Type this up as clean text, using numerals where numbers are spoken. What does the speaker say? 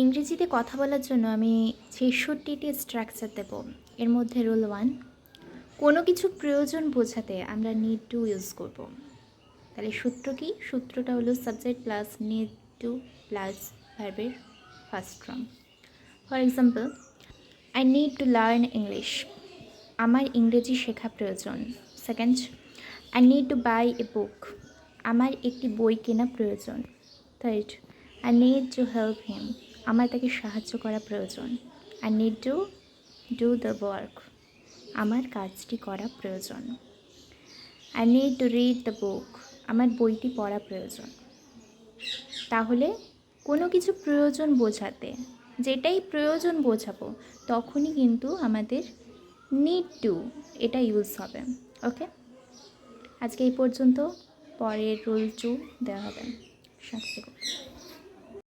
ইংরেজিতে কথা বলার জন্য আমি ৬৬টি স্ট্রাকচার দেব। এর মধ্যে রুল 1, কোনো কিছু প্রয়োজন বোঝাতে আমরা নিড টু ইউজ করব। তাহলে সূত্র কি? সূত্রটা হলো subject plus need to plus ভার্বের first form. For example, I need to learn English. আমার ইংরেজি শেখা প্রয়োজন। Second, I need to buy a book. আমার একটি বই কেনা প্রয়োজন। Third, I need to help him. আমার তাকে সাহায্য করা প্রয়োজন। I need to do the work. আমার কাজটি করা প্রয়োজন। I need to read the book. আমার বইটি পড়া প্রয়োজন। তাহলে কোনো কিছু প্রয়োজন বোঝাতে যেটাই প্রয়োজন বোঝাবো তখনই কিন্তু আমাদের নিড টু এটা ইউজ হবে। ওকে, আজকে এই পর্যন্ত, পরের রুল 2 দেওয়া হবে। সাথে